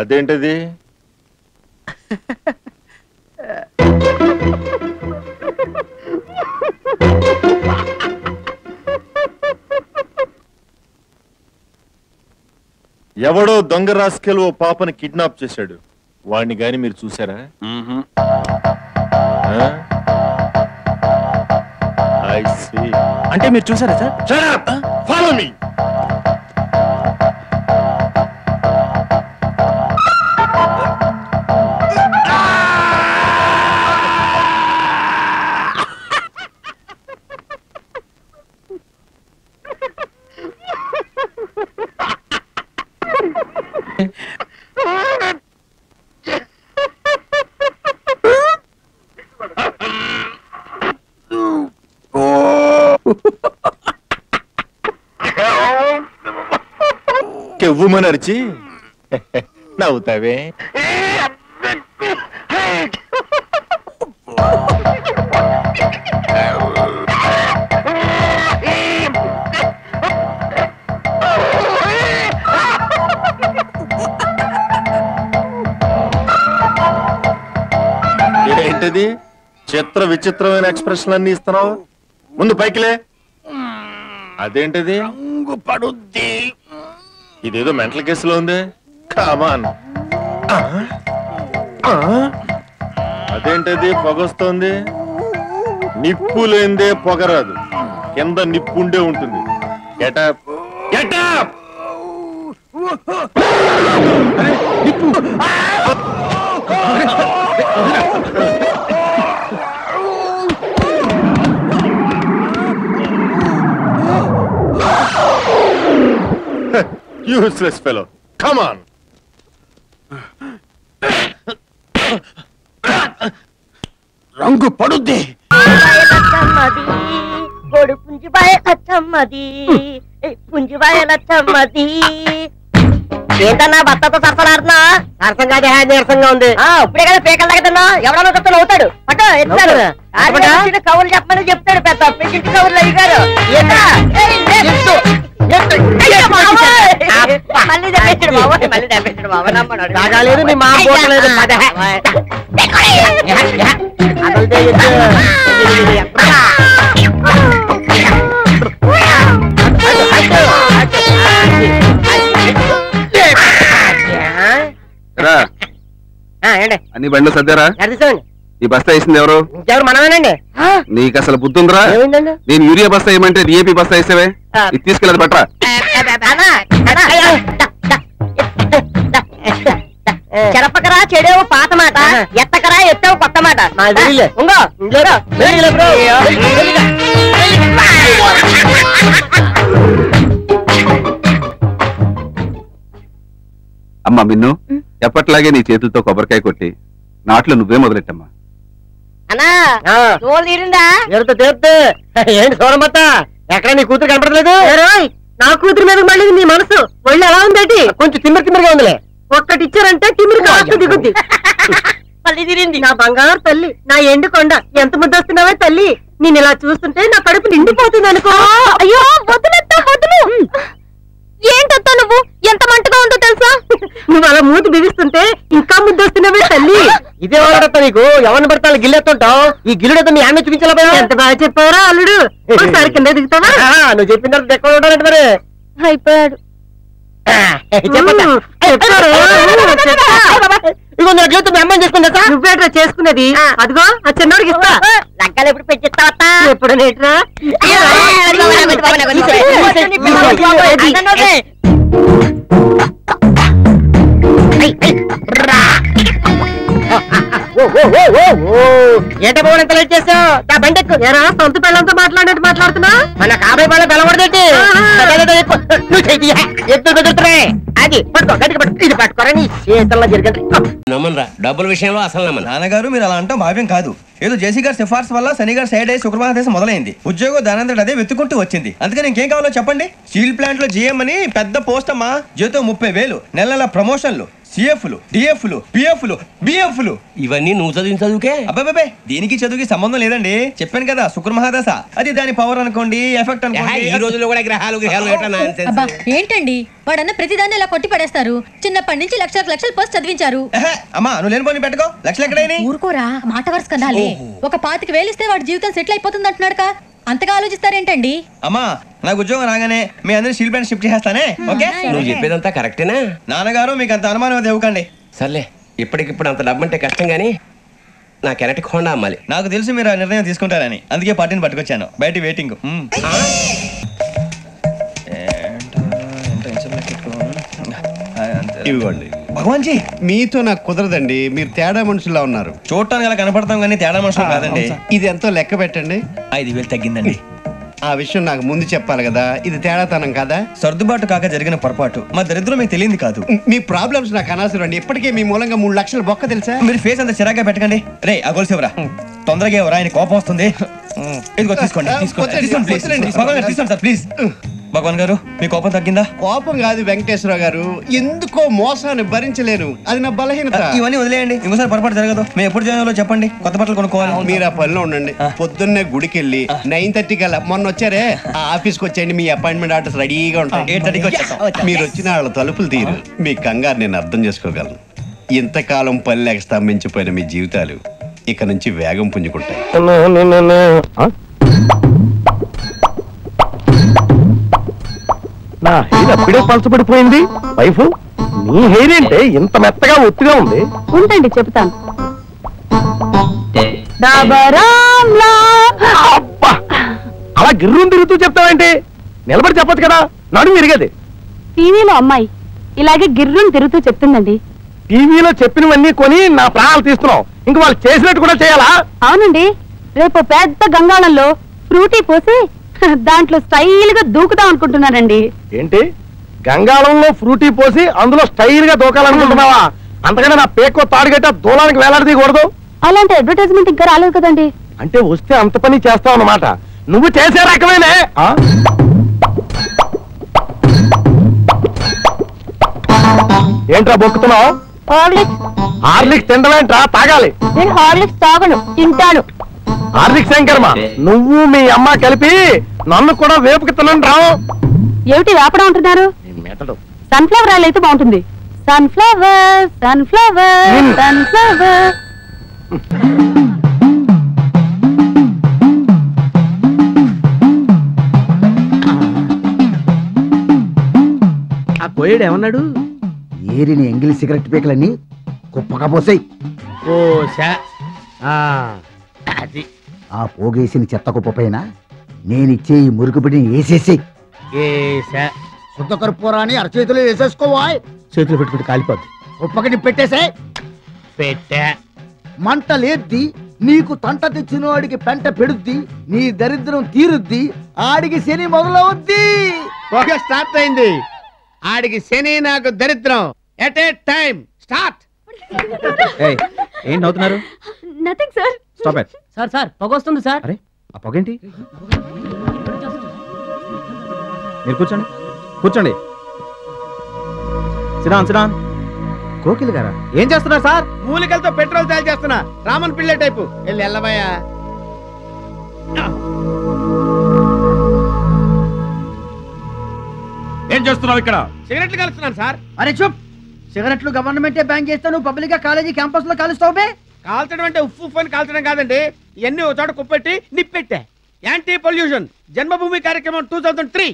అదేంటది? ఎవడో దొంగ రాస్కెల్ ఓ పాపని కిడ్నాప్ చేశాడు. వాడిని గాని మీరు చూసారా? అంటే మీరు చూసారా sir? Shut up! Follow me! కెవ్వుమని అరిచి నవ్వుతావే. ఏంటది చిత్ర విచిత్రమైన ఎక్స్ప్రెషన్ అన్ని ఇస్తున్నావు? ముందు పైకిలే. అదేంటది? పడుద్ది. ఇదేదో మెంటల్ కేసులో ఉంది. కామాన్. అదేంటది పొగొస్తోంది? నిప్పు లేందే పొగరాదు. కింద నిప్పుండే ఉంటుంది. Get up get up. Useless fellow. Come on. రంగు పడుద్ది. గోడు పుంజిబాయ లచ్చమ్మది, పుంజిబాయ లచ్చమ్మది. ఏంటన్నా భర్తతో సరసలాడుతున్నా? సరసం కాదే, నీరసంగా ఉంది. ఇప్పుడే కదా పేకల దగ్గర తిన్నా. ఎవడన్నా చెప్తాను అవుతాడు. పట్టు ఎత్తాడు. కవులు చెప్పమని చెప్తాడు. పెద్ద పెద్ద కవులు అయ్యారు. మళ్ళీ తెప్పించాడు బాబు, మళ్ళీ తెప్పించాడు బాబు. నమ్మడు నీ మా పోలేదు. అన్ని బండ్లు సర్దారా? ఈ బస్తా వేసింది ఎవరు? మనమేనండి. నీకు అసలు బుద్ధి ఉందిరా? నేను యూరియా బస్తా వేయమంటే డిఏపి బస్తా వేసావే. ఇది తీసుకెళ్ళదు పట్రా. చెరపకరా చెడేవు పాత మాట, ఎత్తకరా ఎత్తావు కొత్త మాట. అమ్మా మిన్ను, ఎప్పట్లాగే నీ చేతులతో కొబ్బరికాయ కొట్టి నాట్లో నువ్వే మొదలెట్టమ్మా. అన్నా తోలు తీరిందా? ఏంటి సోరమత్త, ఎక్కడ నీ కూతురు కనపడలేదు? నా కూతురు మీద మళ్ళీ నీ మనసు ఒళ్ళు ఎలా ఉందేటి? కొంచెం తిమ్మిరి తిమ్మిరిగా ఉందిలే. ఒక్కటి ఇచ్చారంటే తిమ్మిరి కాస్త దిగుద్ది. మళ్ళీ తీరింది. నా బంగారు తల్లి, నా ఎండు కొండ, ఎంత ముద్దొస్తున్నావే తల్లి. నేను ఇలా చూస్తుంటే నా కడుపు నిండిపోతుంది అనుకో. అయ్యో వదిలేస్తా, వదులు. ఏంటత్తా నువ్వు, ఎంత మంటగా ఉందో తెలుసా? నువ్వు అలా మూతి బిగిస్తుంటే ఇంకా ముద్దొస్తున్నావే తల్లి. ఇదే వాడతా నీకు ఎవరిని పడతా గిల్లెత్తుంటావు. ఈ గిల్లుడతో మీ ఆమె చూపించాల. ఎంత బాగా చెప్పారా అల్లుడు. ఒకసారి కింద దిగుతావా? నువ్వు చెప్పిన తర్వాత ఎక్కడ ఉంటారంటే మరి అయిపోయాడు. అమ్మాయి చేసుకుందా? నువ్వేట్రా చేసుకునేది? అదిగో ఆ చిన్నోడికి ఇస్తా. లగ్గాలు ఎప్పుడు పెంచిస్తావా? ఎప్పుడు నేట్రా? ఏంట బాబు ఎంత లేట్ చేసావు? నా బండెక్కు. సొంత పిల్లలతో మాట్లాడినట్టు మాట్లాడుతున్నా? మన కాబోయే వాళ్ళ పిల్లవడదేంటి? నువ్వు చెయ్యి ఎద్దు కుదురుతున్నాయి. అది పట్టుకో, గట్టిగా పట్టుకో. ఇది పట్టుకోరా నీ చేతుల్లో జరిగింది. నమ్మనరా డబ్బుల విషయంలో అసలు నమ్మను. నాన్నగారు మీరు అలా అంటాం భావ్యం కాదు. ఏదో జేసీ గారి సిఫార్సు వల్ల శని గారు సైడ్ అయ్యి శుక్రవారం దేశం మొదలైంది. ఉద్యోగం దానంతటి అదే వెతుకుంటూ వచ్చింది. అందుకని ఇంకేం కావాలో చెప్పండి. స్టీల్ ప్లాంట్ లో జీఎం అని పెద్ద పోస్ట్ అమ్మా. జీతం 30,000, నెల నెల ప్రమోషన్లు, సిఎఫ్లు, డిఎఫ్లు, పిఎఫ్లు, బిఎఫ్లు. ఇవన్నీ నువ్వు చదివిన చదువుకే. అబ్బాబే దీనికి చదువుకి సంబంధం లేదండి. చెప్పాను కదా శుక్ర మహాదశ, అది దాని పవర్ అనుకోండి, ఎఫెక్ట్ అనుకోండి. ఈ రోజుల్లో కూడా గ్రహాలు అబ్బా ఏంటండి వాడన్న ప్రతిదాన్ని ఇలా కొట్టి పడేస్తారు. చిన్నప్పటి నుంచి లక్షలు పోస్ట్ చదివించారు. అమ్మా నువ్వు లేని పోనీ పెట్టుకో, లక్షలు ఎక్కడైనా. ఊరుకోరా, మాట వరుస కదాలే. ఒక 25,000 ఇస్తే వాడి జీవితం సెటిల్ అయిపోతుంది అంటున్నాడు. అంతగా ఆలోచిస్తారేంటండి? అమ్మా నాకు ఉద్యోగం రాగానే మీ అందరినీ స్టీల్ ప్లాంట్ షిఫ్ట్ చేస్తానే. ఓకే నువ్వు చెప్పేదంతా కరెక్టేనా? నాన్నగారు మీకు అంత అనుమానం అది ఇవ్వకండి. సర్లే, ఇప్పటికిప్పుడు అంత డబ్బు అంటే కష్టం గానీ నాకు ఎలక్ట్రిక్ హోండా అమ్మాలి. నాకు తెలుసు మీరు ఆ నిర్ణయం తీసుకుంటారని, అందుకే పార్టీని పట్టుకొచ్చాను. బయట వెయిటింగ్. ఇవ్వండి. భగవాన్ జీ మీతో నాకు కుదరదండి, మీరు తేడా మనుషుల్లా ఉన్నారు. చూడటానికి అలా కనపడతాం కానీ తేడా మనుషులు కాదండి. ఇది ఎంతో లెక్క పెట్టండి. 5,000 తగ్గిందండి. ఆ విషయం నాకు ముందు చెప్పాలి కదా, ఇది తేడాతనం కదా. సర్దుబాటు కాక జరిగిన పొరపాటు, మా దరిద్రం మీకు తెలియంది కాదు. మీ ప్రాబ్లమ్స్ నాకు అనవసరం అండి. ఇప్పటికే మీ మూలంగా 3 లక్షల బొక్క తెలుసా. మీరు ఫేస్ అంత చిరాగ్గా పెట్టకండి. రే ఆ గొలుసు ఎవరా, తొందరగా ఎవరా, ఆయన కోపం వస్తుంది. ఇదిగో తీసుకోండి, తీసుకోండి ప్లీజ్. భగవాన్ గారు తీసుకోండి సార్ ప్లీజ్. భగవాన్ గారు మీ కోపం తగ్గిందా? కోపం కాదు వెంకటేశ్వర గారు, ఎందుకో మోసాన్ని భరించలేను, అది నా బలహీనత. ఇవన్నీ వదిలేయండి, ఇంకోసారి పొరపాటు జరగదు. మేము ఎప్పుడు జాయిన్ అవ్వాలో చెప్పండి, కొత్త బట్టలు కొనుక్కోవాలి. మీరు ఆ పనిలో ఉండండి. పొద్దున్నే గుడికి వెళ్ళి 9:30 కల్లా, మొన్న వచ్చారే ఆ ఆఫీస్కి వచ్చేయండి. మీ అపాయింట్మెంట్ ఆర్డర్స్ రెడీగా ఉంటాయి. 8:30కి వచ్చేస్తాం. మీరు వచ్చిన వాళ్ళ తలుపులు తీరు. మీ కంగారు నేను అర్థం చేసుకోగలను. ఇంతకాలం పని లేక స్తంభించిపోయిన మీ జీవితాలు ఇక నుంచి వేగం పుంజుకుంటాయి. నా హెయిర్ అప్పుడే పలచబడిపోయింది. వైఫ్ నీ హెయిర్ ఏంటే ఇంత మెత్తగా ఒత్తిగా ఉంది? ఉండండి చెప్తాను. అబ్బా, అలా గిర్రం తిరుగుతూ చెప్తావేంటి? నిలబడి చెప్పొచ్చు కదా, నడుము విరిగేది. టీవీలో అమ్మాయి ఇలాగే గిర్రం తిరుగుతూ చెప్తుందండి. టీవీలో చెప్పినవన్నీ కొని నా ప్రాణాలు తీస్తున్నావు, ఇంక వాళ్ళు చేసినట్టు కూడా చేయాలా? అవునండి, రేపు పెద్ద గంగాళంలో ఫ్రూటీ పోసి దాంట్లో స్టైల్ గా దూకుదాం అనుకుంటున్నానండి. ఏంటి, గంగాళంలో ఫ్రూటీ పోసి అందులో స్టైల్ గా దూకాలనుకుంటున్నావా? అంతకన్నా నా పేకో తాడుగట్ట దూలానికి వేలాడదీయకూడదు. అలాంటి అడ్వర్టైజ్మెంట్ ఇంకా రాలేదు కదండి. అంటే వస్తే అంత పని చేస్తావు అన్నమాట. నువ్వు చేసే రకమేనే. ఏంట్రా బొక్కుతున్నావు? హార్లిక్స్ తింటమేంట్రా, తాగాలి. నేను హార్లిక్స్ తాగను, తింటాను. హార్లిక్స్ శంకర్మ, నువ్వు మీ అమ్మ కలిపి నన్ను కూడా వేపుకి తినండి రావు. ఏమిటి వేపడం అంటున్నారు? సన్ఫ్లవర్ ఆయిల్ అయితే బాగుంటుంది. Sunflower sunflower sunflower. ఆ కోయేడు ఏమన్నాడు? ఏరిని ఎంగిలి సిగరెట్ పీకలన్నీ కుప్పగా పోసాయి. అది ఆ పోగేసిన చెత్త కుప్ప పైన నేనిచ్చే ఈ మురుగుబిడిని వేసేసి శుద్ధ కర్పూరాన్ని అరచేతిలో వేసేసుకోవా. చేతులు పెట్టుకుంటే కాలిపోద్ది. కుప్పకి పెట్టేసే. పెట్టా. మంట లేద్ది, నీకు తంట తెచ్చిన వాడికి పెంట పెడుద్ది, నీ దరిద్రం తీరుద్ది, ఆడికి శని మొదలవుద్ది. ఓకే, స్టార్ట్ అయింది. ఆడికి శని, నాకు దరిద్రం. At a time start. ఏంటి అవుతున్నారు? Nothing sir. Stop it. Sir పొగ వస్తుంది సార్. అరే ఆ పొగేంటి? మీరు కూర్చోండి, కూర్చోండి. సిరాన్ కోకిల్ గారా, ఏం చేస్తున్నారు సార్? మూలికలతో పెట్రోల్ తయారు చేస్తున్నా, రామన్ పిల్లే టైపు. వెళ్ళి వెళ్ళబోయా. ఏం చేస్తున్నావు ఇక్కడ? సిగరెట్లు కలుస్తున్నాను సార్. అరే చూప్, సిగరెట్లు గవర్నమెంటే బ్యాన్ చేస్తే నువ్వు పబ్లిక్ గా కాలేజీ క్యాంపస్ లో కాలుస్తావు. కాల్చడం అంటే ఉప్పు అని కాల్చడం కాదండి, ఇవన్నీ ఒక చోట కుప్పెట్టి నిప్పెట్టా. యాంటీ పొల్యూషన్ జన్మభూమి కార్యక్రమం 2003